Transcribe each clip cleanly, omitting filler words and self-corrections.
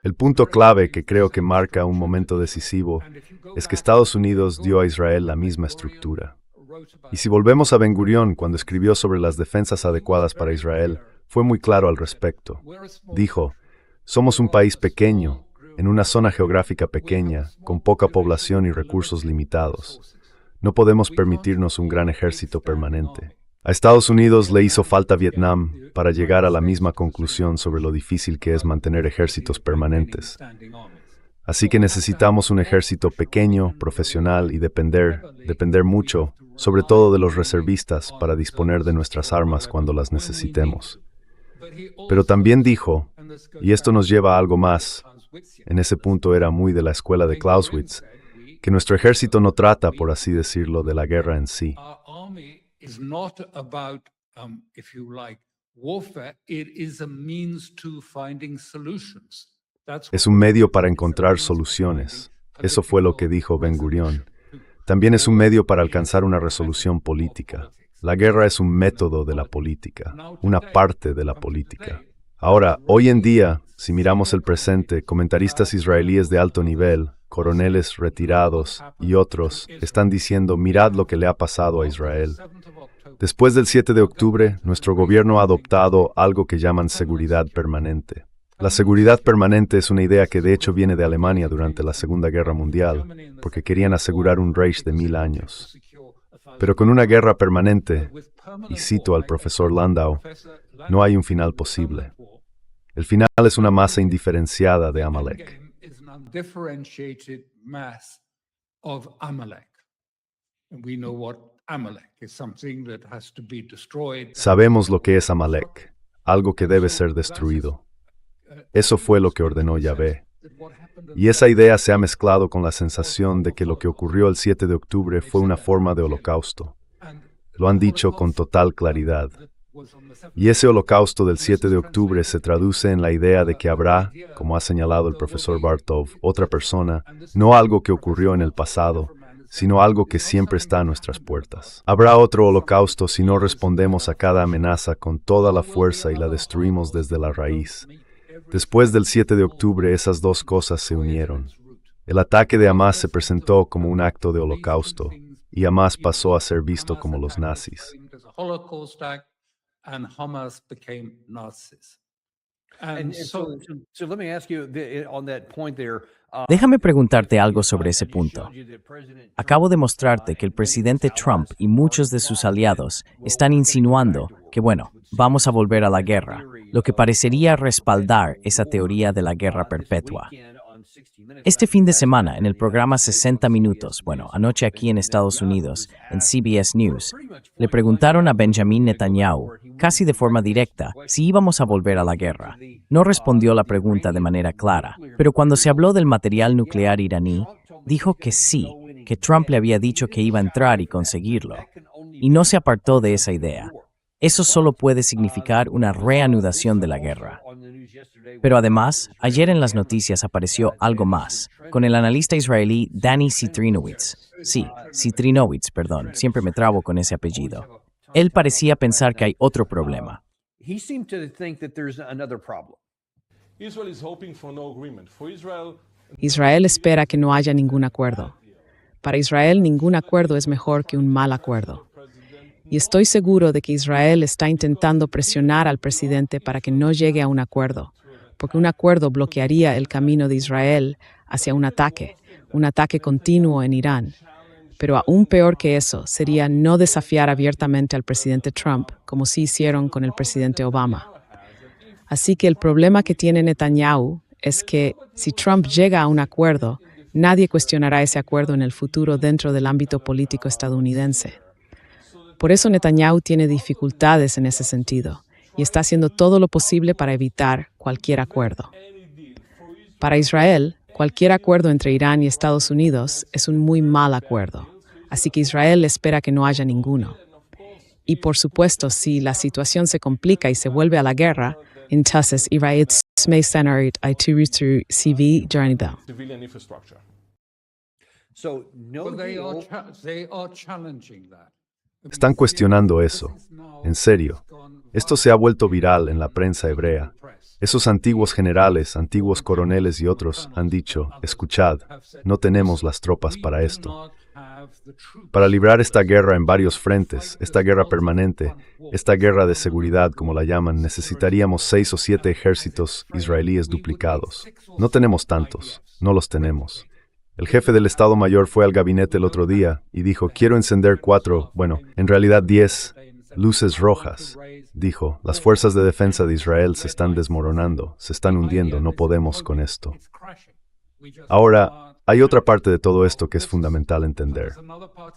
El punto clave que creo que marca un momento decisivo es que Estados Unidos dio a Israel la misma estructura. Y si volvemos a Ben Gurión, cuando escribió sobre las defensas adecuadas para Israel, fue muy claro al respecto. Dijo, somos un país pequeño, en una zona geográfica pequeña, con poca población y recursos limitados. No podemos permitirnos un gran ejército permanente. A Estados Unidos le hizo falta Vietnam para llegar a la misma conclusión sobre lo difícil que es mantener ejércitos permanentes. Así que necesitamos un ejército pequeño, profesional y depender mucho, sobre todo de los reservistas, para disponer de nuestras armas cuando las necesitemos. Pero también dijo, y esto nos lleva a algo más, en ese punto era muy de la escuela de Clausewitz, que nuestro ejército no trata, por así decirlo, de la guerra en sí. Es un medio para encontrar soluciones. Eso fue lo que dijo Ben Gurión. También es un medio para alcanzar una resolución política. La guerra es un método de la política, una parte de la política. Ahora, hoy en día, si miramos el presente, comentaristas israelíes de alto nivel, coroneles retirados y otros, están diciendo, mirad lo que le ha pasado a Israel. Después del 7 de octubre, nuestro gobierno ha adoptado algo que llaman seguridad permanente. La seguridad permanente es una idea que de hecho viene de Alemania durante la Segunda Guerra Mundial, porque querían asegurar un Reich de 1000 años. Pero con una guerra permanente, y cito al profesor Landau, no hay un final posible. El final es una masa indiferenciada de Amalek. Sabemos lo que es Amalek, algo que debe ser destruido. Eso fue lo que ordenó Yahvé. Y esa idea se ha mezclado con la sensación de que lo que ocurrió el 7 de octubre fue una forma de holocausto. Lo han dicho con total claridad. Y ese holocausto del 7 de octubre se traduce en la idea de que habrá, como ha señalado el profesor Bartov, otra persona, no algo que ocurrió en el pasado, sino algo que siempre está a nuestras puertas. Habrá otro holocausto si no respondemos a cada amenaza con toda la fuerza y la destruimos desde la raíz. Después del 7 de octubre, esas dos cosas se unieron. El ataque de Hamás se presentó como un acto de holocausto, y Hamás pasó a ser visto como los nazis. Déjame preguntarte algo sobre ese punto. Acabo de mostrarte que el presidente Trump y muchos de sus aliados están insinuando que, vamos a volver a la guerra, lo que parecería respaldar esa teoría de la guerra perpetua. Este fin de semana, en el programa 60 Minutos, anoche aquí en Estados Unidos, en CBS News, le preguntaron a Benjamin Netanyahu, casi de forma directa, si íbamos a volver a la guerra. No respondió la pregunta de manera clara, pero cuando se habló del material nuclear iraní, dijo que sí, que Trump le había dicho que iba a entrar y conseguirlo. Y no se apartó de esa idea. Eso solo puede significar una reanudación de la guerra. Pero además, ayer en las noticias apareció algo más, con el analista israelí Danny Citrinowitz. Sí, Citrinowitz, siempre me trabo con ese apellido. Él parecía pensar que hay otro problema. Israel espera que no haya ningún acuerdo. Para Israel, ningún acuerdo es mejor que un mal acuerdo. Y estoy seguro de que Israel está intentando presionar al presidente para que no llegue a un acuerdo, porque un acuerdo bloquearía el camino de Israel hacia un ataque continuo en Irán. Pero aún peor que eso sería no desafiar abiertamente al presidente Trump, como sí hicieron con el presidente Obama. Así que el problema que tiene Netanyahu es que si Trump llega a un acuerdo, nadie cuestionará ese acuerdo en el futuro dentro del ámbito político estadounidense. Por eso Netanyahu tiene dificultades en ese sentido y está haciendo todo lo posible para evitar cualquier acuerdo. Para Israel, cualquier acuerdo entre Irán y Estados Unidos es un muy mal acuerdo, así que Israel espera que no haya ninguno. Y por supuesto, si la situación se complica y se vuelve a la guerra, entonces Israel may generate a civil journey. So no deal. They are challenging that. Están cuestionando eso. En serio. Esto se ha vuelto viral en la prensa hebrea. Esos antiguos generales, antiguos coroneles y otros han dicho, escuchad, no tenemos las tropas para esto. Para librar esta guerra en varios frentes, esta guerra permanente, esta guerra de seguridad, como la llaman, necesitaríamos 6 o 7 ejércitos israelíes duplicados. No tenemos tantos, no los tenemos. El jefe del Estado Mayor fue al gabinete el otro día y dijo, quiero encender 4, en realidad 10 luces rojas. Dijo, las fuerzas de defensa de Israel se están desmoronando, se están hundiendo, no podemos con esto. Ahora, hay otra parte de todo esto que es fundamental entender.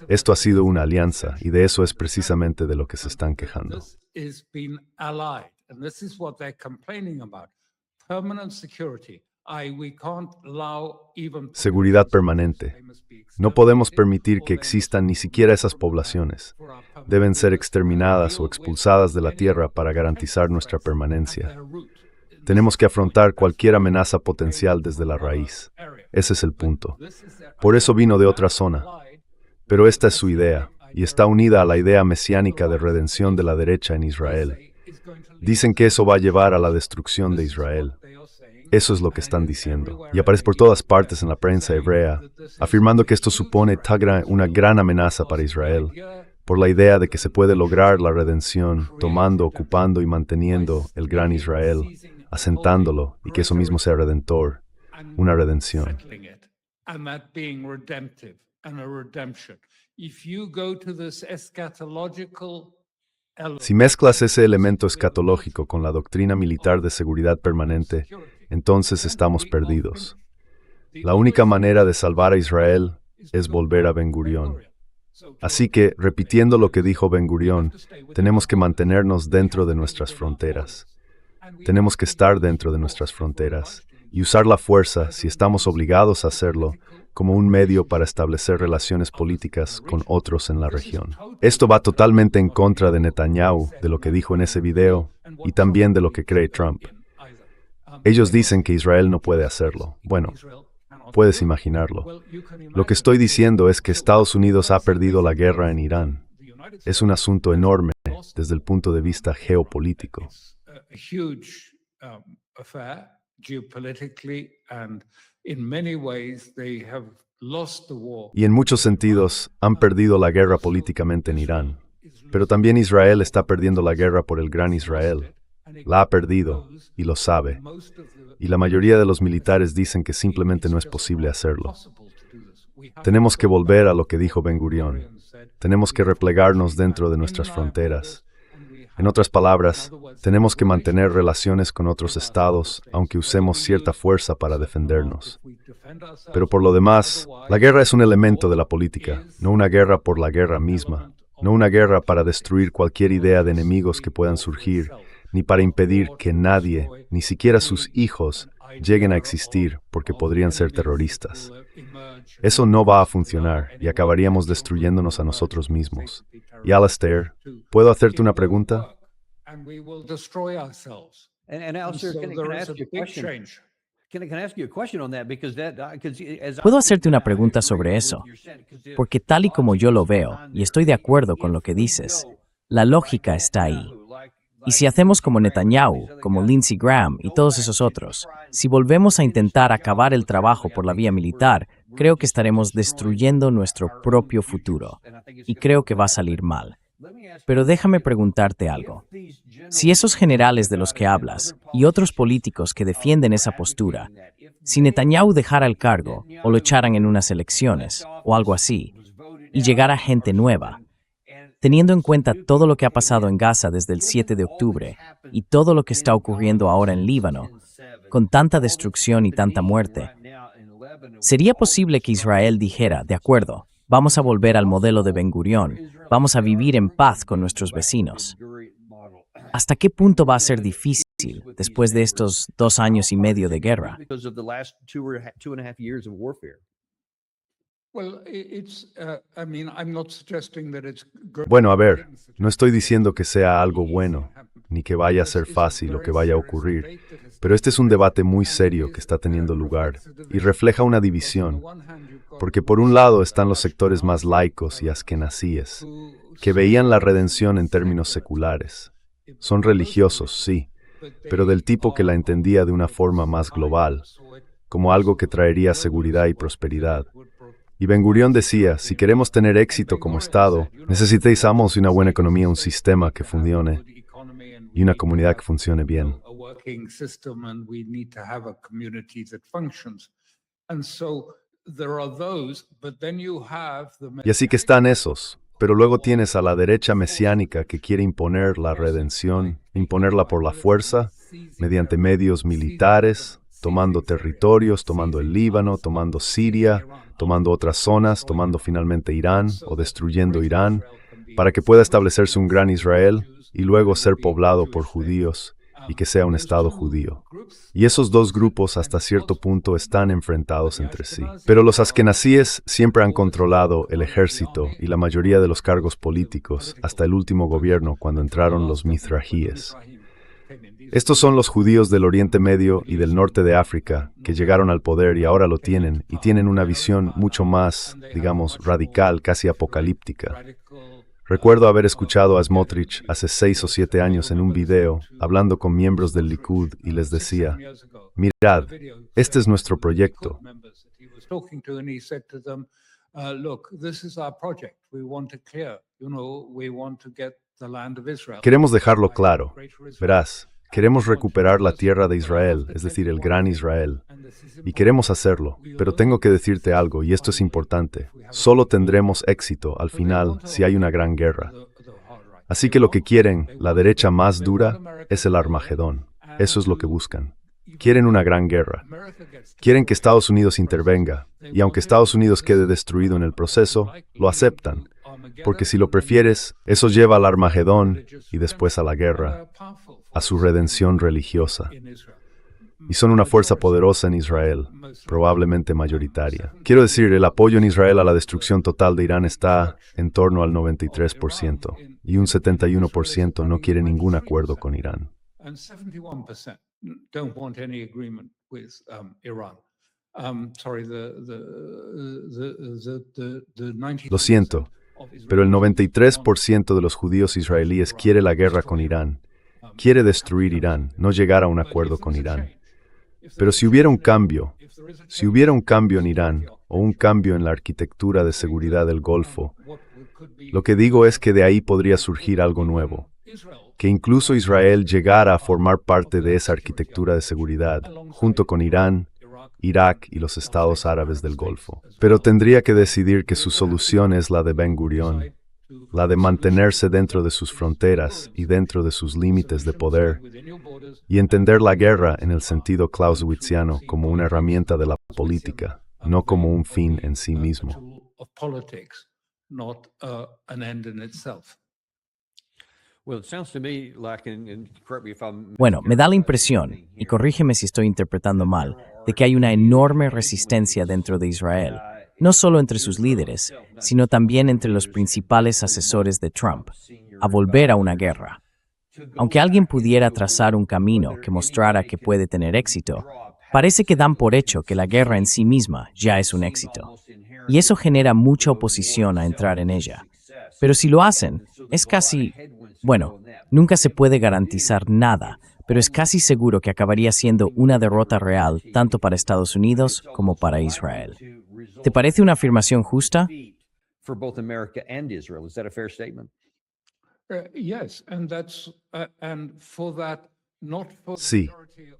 Esto ha sido una alianza y de eso es precisamente de lo que se están quejando. Seguridad permanente. No podemos permitir que existan ni siquiera esas poblaciones. Deben ser exterminadas o expulsadas de la tierra para garantizar nuestra permanencia. Tenemos que afrontar cualquier amenaza potencial desde la raíz. Ese es el punto. Por eso vino de otra zona. Pero esta es su idea, y está unida a la idea mesiánica de redención de la derecha en Israel. Dicen que eso va a llevar a la destrucción de Israel. Eso es lo que están diciendo. Y aparece por todas partes en la prensa hebrea, afirmando que esto supone una gran amenaza para Israel, por la idea de que se puede lograr la redención tomando, ocupando y manteniendo el gran Israel, asentándolo, y que eso mismo sea redentor, una redención. Si mezclas ese elemento escatológico con la doctrina militar de seguridad permanente, entonces estamos perdidos. La única manera de salvar a Israel es volver a Ben Gurión. Así que, repitiendo lo que dijo Ben Gurión, tenemos que mantenernos dentro de nuestras fronteras. Tenemos que estar dentro de nuestras fronteras y usar la fuerza, si estamos obligados a hacerlo, como un medio para establecer relaciones políticas con otros en la región. Esto va totalmente en contra de Netanyahu, de lo que dijo en ese video, y también de lo que cree Trump. Ellos dicen que Israel no puede hacerlo. Bueno, puedes imaginarlo. Lo que estoy diciendo es que Estados Unidos ha perdido la guerra en Irán. Es un asunto enorme desde el punto de vista geopolítico. Y en muchos sentidos han perdido la guerra políticamente en Irán. Pero también Israel está perdiendo la guerra por el gran Israel. La ha perdido y lo sabe. Y la mayoría de los militares dicen que simplemente no es posible hacerlo. Tenemos que volver a lo que dijo Ben Gurión. Tenemos que replegarnos dentro de nuestras fronteras. En otras palabras, tenemos que mantener relaciones con otros estados, aunque usemos cierta fuerza para defendernos. Pero por lo demás, la guerra es un elemento de la política, no una guerra por la guerra misma, no una guerra para destruir cualquier idea de enemigos que puedan surgir, ni para impedir que nadie, ni siquiera sus hijos, lleguen a existir porque podrían ser terroristas. Eso no va a funcionar y acabaríamos destruyéndonos a nosotros mismos. Y Alastair, ¿puedo hacerte una pregunta? Puedo hacerte una pregunta sobre eso, porque tal y como yo lo veo, y estoy de acuerdo con lo que dices, la lógica está ahí. Y si hacemos como Netanyahu, como Lindsey Graham y todos esos otros, si volvemos a intentar acabar el trabajo por la vía militar, creo que estaremos destruyendo nuestro propio futuro. Y creo que va a salir mal. Pero déjame preguntarte algo. Si esos generales de los que hablas y otros políticos que defienden esa postura, si Netanyahu dejara el cargo o lo echaran en unas elecciones o algo así, y llegara gente nueva, teniendo en cuenta todo lo que ha pasado en Gaza desde el 7 de octubre y todo lo que está ocurriendo ahora en Líbano, con tanta destrucción y tanta muerte, ¿sería posible que Israel dijera, de acuerdo, vamos a volver al modelo de Ben Gurión, vamos a vivir en paz con nuestros vecinos? ¿Hasta qué punto va a ser difícil después de estos 2 años y medio de guerra? Bueno, a ver, no estoy diciendo que sea algo bueno, ni que vaya a ser fácil o que vaya a ocurrir, pero este es un debate muy serio que está teniendo lugar y refleja una división. Porque por un lado están los sectores más laicos y askenazíes, que veían la redención en términos seculares. Son religiosos, sí, pero del tipo que la entendía de una forma más global, como algo que traería seguridad y prosperidad. Y Ben-Gurión decía, si queremos tener éxito como Estado, necesitamos una buena economía, un sistema que funcione y una comunidad que funcione bien. Y así que están esos, pero luego tienes a la derecha mesiánica que quiere imponer la redención, imponerla por la fuerza, mediante medios militares, tomando territorios, tomando el Líbano, tomando Siria, tomando otras zonas, tomando finalmente Irán o destruyendo Irán, para que pueda establecerse un gran Israel y luego ser poblado por judíos y que sea un Estado judío. Y esos dos grupos hasta cierto punto están enfrentados entre sí. Pero los askenazíes siempre han controlado el ejército y la mayoría de los cargos políticos hasta el último gobierno cuando entraron los mizrajíes. Estos son los judíos del Oriente Medio y del norte de África que llegaron al poder y ahora lo tienen, y tienen una visión mucho más, digamos, radical, casi apocalíptica. Recuerdo haber escuchado a Smotrich hace 6 o 7 años en un video, hablando con miembros del Likud, y les decía, mirad, este es nuestro proyecto. Queremos dejarlo claro. Verás, queremos recuperar la tierra de Israel, es decir, el gran Israel. Y queremos hacerlo, pero tengo que decirte algo, y esto es importante. Solo tendremos éxito al final si hay una gran guerra. Así que lo que quieren, la derecha más dura, es el Armagedón. Eso es lo que buscan. Quieren una gran guerra. Quieren que Estados Unidos intervenga, y aunque Estados Unidos quede destruido en el proceso, lo aceptan. Porque si lo prefieres, eso lleva al Armagedón y después a la guerra, a su redención religiosa. Y son una fuerza poderosa en Israel, probablemente mayoritaria. Quiero decir, el apoyo en Israel a la destrucción total de Irán está en torno al 93%, y un 71% no quiere ningún acuerdo con Irán. Lo siento, pero el 93% de los judíos israelíes quiere la guerra con Irán, quiere destruir Irán, no llegar a un acuerdo con Irán. Pero si hubiera un cambio en Irán, o un cambio en la arquitectura de seguridad del Golfo, lo que digo es que de ahí podría surgir algo nuevo, que incluso Israel llegara a formar parte de esa arquitectura de seguridad, junto con Irán, Irak y los estados árabes del Golfo. Pero tendría que decidir que su solución es la de Ben-Gurión, la de mantenerse dentro de sus fronteras y dentro de sus límites de poder, y entender la guerra en el sentido clausewitziano como una herramienta de la política, no como un fin en sí mismo. Bueno, me da la impresión, y corrígeme si estoy interpretando mal, de que hay una enorme resistencia dentro de Israel, no solo entre sus líderes, sino también entre los principales asesores de Trump, a volver a una guerra. Aunque alguien pudiera trazar un camino que mostrara que puede tener éxito, parece que dan por hecho que la guerra en sí misma ya es un éxito. Y eso genera mucha oposición a entrar en ella. Pero si lo hacen, es casi, bueno, nunca se puede garantizar nada, pero es casi seguro que acabaría siendo una derrota real tanto para Estados Unidos como para Israel. ¿Te parece una afirmación justa? Sí,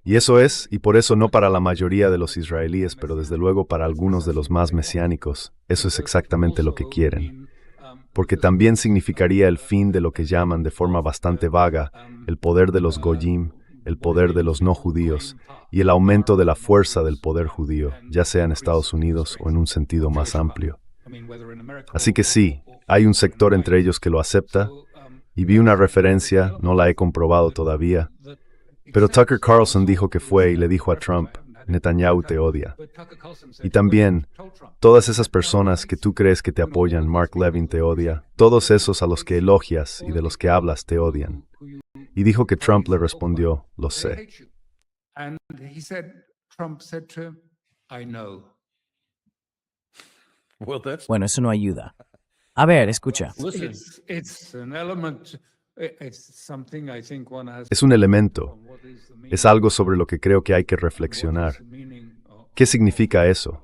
y eso es, y por eso no para la mayoría de los israelíes, pero desde luego para algunos de los más mesiánicos, eso es exactamente lo que quieren. Porque también significaría el fin de lo que llaman de forma bastante vaga el poder de los goyim, el poder de los no judíos, y el aumento de la fuerza del poder judío, ya sea en Estados Unidos o en un sentido más amplio. Así que sí, hay un sector entre ellos que lo acepta, y vi una referencia, no la he comprobado todavía, pero Tucker Carlson dijo que fue y le dijo a Trump, Netanyahu te odia. Y también, todas esas personas que tú crees que te apoyan, Mark Levin te odia, todos esos a los que elogias y de los que hablas te odian. Y dijo que Trump le respondió, lo sé. Bueno, eso no ayuda. A ver, escucha. Es un elemento, es algo sobre lo que creo que hay que reflexionar. ¿Qué significa eso?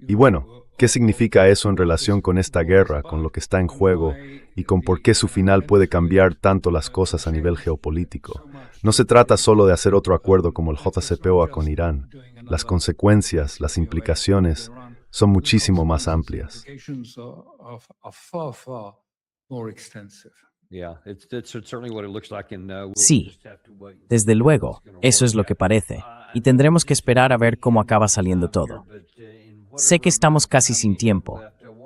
Y bueno, ¿qué significa eso en relación con esta guerra, con lo que está en juego y con por qué su final puede cambiar tanto las cosas a nivel geopolítico? No se trata solo de hacer otro acuerdo como el JCPOA con Irán. Las consecuencias, las implicaciones son muchísimo más amplias. Sí, desde luego, eso es lo que parece, y tendremos que esperar a ver cómo acaba saliendo todo. Sé que estamos casi sin tiempo,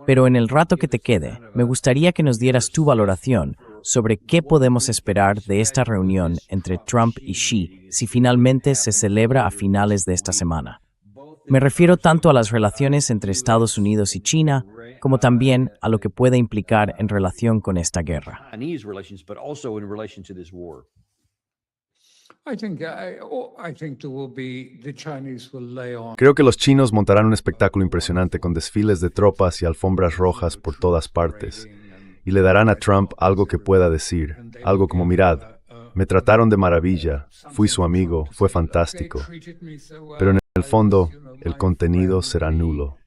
pero en el rato que te quede, me gustaría que nos dieras tu valoración sobre qué podemos esperar de esta reunión entre Trump y Xi si finalmente se celebra a finales de esta semana. Me refiero tanto a las relaciones entre Estados Unidos y China, como también a lo que puede implicar en relación con esta guerra. Creo que los chinos montarán un espectáculo impresionante con desfiles de tropas y alfombras rojas por todas partes, y le darán a Trump algo que pueda decir, algo como mirad, me trataron de maravilla, fui su amigo, fue fantástico, pero en el fondo, el contenido será nulo.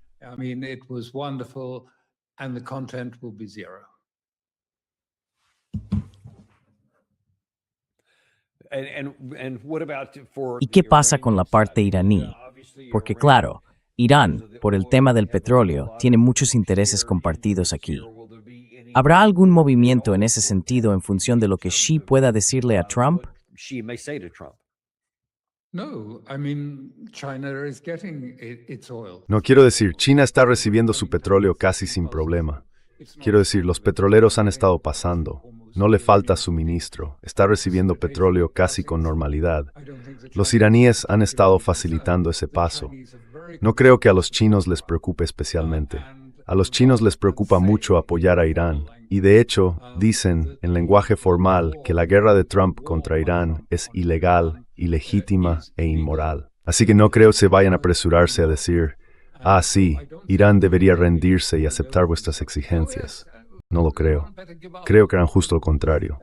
¿Y qué pasa con la parte iraní? Porque claro, Irán, por el tema del petróleo, tiene muchos intereses compartidos aquí. ¿Habrá algún movimiento en ese sentido en función de lo que Xi pueda decirle a Trump? No quiero decir, China está recibiendo su petróleo casi sin problema. Quiero decir, los petroleros han estado pasando. No le falta suministro. Está recibiendo petróleo casi con normalidad. Los iraníes han estado facilitando ese paso. No creo que a los chinos les preocupe especialmente. A los chinos les preocupa mucho apoyar a Irán. Y de hecho, dicen, en lenguaje formal, que la guerra de Trump contra Irán es ilegal, ilegítima e inmoral. Así que no creo se vayan a apresurarse a decir, sí, Irán debería rendirse y aceptar vuestras exigencias. No lo creo. Creo que harán justo lo contrario.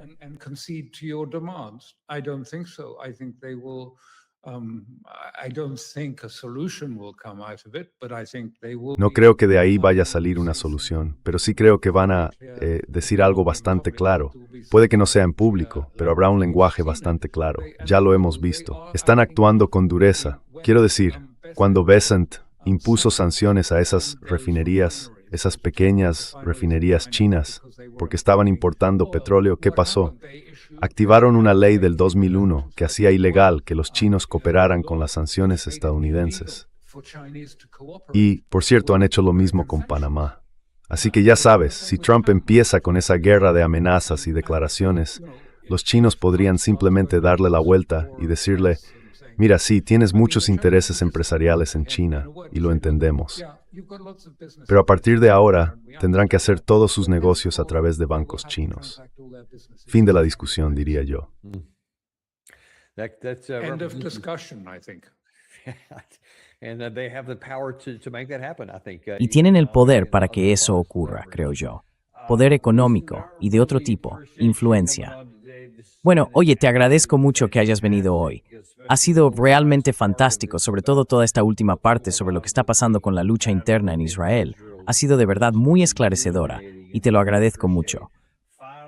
No creo que de ahí vaya a salir una solución, pero sí creo que van a decir algo bastante claro. Puede que no sea en público, pero habrá un lenguaje bastante claro. Ya lo hemos visto. Están actuando con dureza. Quiero decir, cuando Besant impuso sanciones a esas refinerías, esas pequeñas refinerías chinas, porque estaban importando petróleo, ¿qué pasó? Activaron una ley del 2001 que hacía ilegal que los chinos cooperaran con las sanciones estadounidenses. Y, por cierto, han hecho lo mismo con Panamá. Así que ya sabes, si Trump empieza con esa guerra de amenazas y declaraciones, los chinos podrían simplemente darle la vuelta y decirle, mira, sí, tienes muchos intereses empresariales en China, y lo entendemos. Pero a partir de ahora, tendrán que hacer todos sus negocios a través de bancos chinos. Fin de la discusión, diría yo. End of discussion, I think. Y tienen el poder para que eso ocurra, creo yo. Poder económico y de otro tipo, influencia. Bueno, oye, te agradezco mucho que hayas venido hoy. Ha sido realmente fantástico, sobre todo toda esta última parte sobre lo que está pasando con la lucha interna en Israel. Ha sido de verdad muy esclarecedora y te lo agradezco mucho.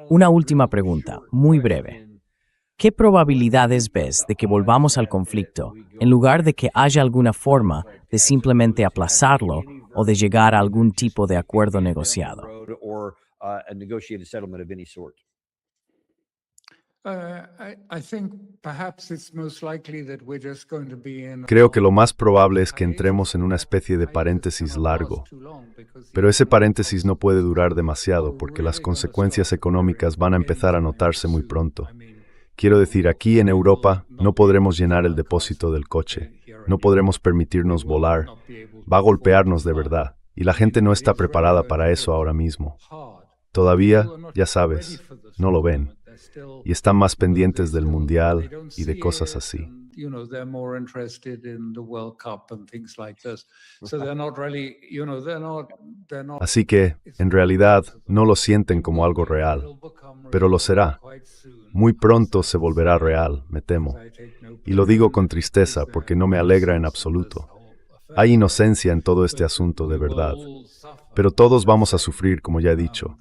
Una última pregunta, muy breve. ¿Qué probabilidades ves de que volvamos al conflicto en lugar de que haya alguna forma de simplemente aplazarlo o de llegar a algún tipo de acuerdo negociado? Creo que lo más probable es que entremos en una especie de paréntesis largo, pero ese paréntesis no puede durar demasiado porque las consecuencias económicas van a empezar a notarse muy pronto. Quiero decir, aquí en Europa no podremos llenar el depósito del coche, no podremos permitirnos volar, va a golpearnos de verdad, y la gente no está preparada para eso ahora mismo. Todavía, ya sabes, no lo ven, y están más pendientes del mundial y de cosas así. they're more interested in the World Cup and things like this. So they're not really, they're not. Así que, en realidad, no lo sienten como algo real, pero lo será. Muy pronto se volverá real, me temo. Y lo digo con tristeza porque no me alegra en absoluto. Hay inocencia en todo este asunto, de verdad. Pero todos vamos a sufrir, como ya he dicho.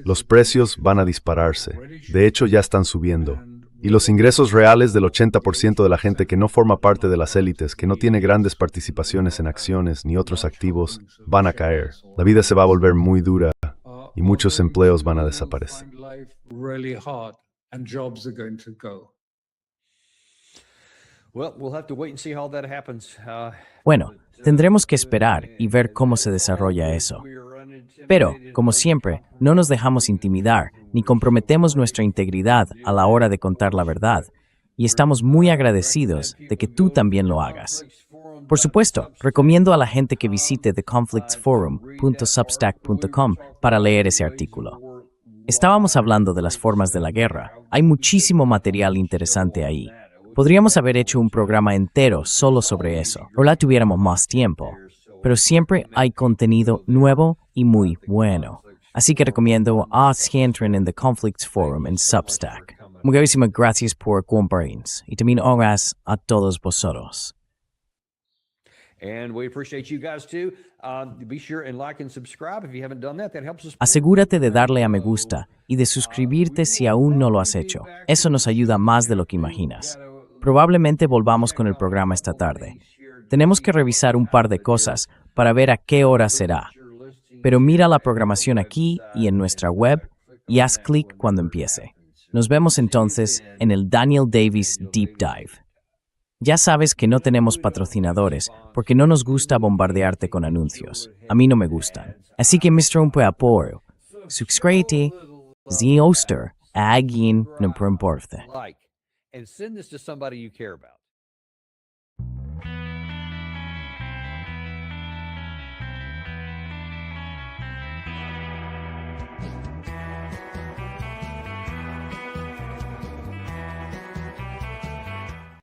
Los precios van a dispararse. De hecho, ya están subiendo. Y los ingresos reales del 80% de la gente que no forma parte de las élites, que no tiene grandes participaciones en acciones ni otros activos, van a caer. La vida se va a volver muy dura y muchos empleos van a desaparecer. Bueno, tendremos que esperar y ver cómo se desarrolla eso. Pero, como siempre, no nos dejamos intimidar ni comprometemos nuestra integridad a la hora de contar la verdad, y estamos muy agradecidos de que tú también lo hagas. Por supuesto, recomiendo a la gente que visite theconflictsforum.substack.com para leer ese artículo. Estábamos hablando de las formas de la guerra. Hay muchísimo material interesante ahí. Podríamos haber hecho un programa entero solo sobre eso, o la tuviéramos más tiempo. Pero siempre hay contenido nuevo y muy bueno. Así que recomiendo a que entren en The Conflicts Forum en Substack. Muchísimas gracias por compartirnos y también gracias a todos vosotros. Asegúrate de darle a me gusta y de suscribirte si aún no lo has hecho. Eso nos ayuda más de lo que imaginas. Probablemente volvamos con el programa esta tarde. Tenemos que revisar un par de cosas para ver a qué hora será. Pero mira la programación aquí y en nuestra web y haz clic cuando empiece. Nos vemos entonces en el Daniel Davis Deep Dive. Ya sabes que no tenemos patrocinadores porque no nos gusta bombardearte con anuncios. A mí no me gustan. Así que Mr. Un apoyo. Suscríbete. Z Oster. Alguien no importa. And send this to somebody you care about.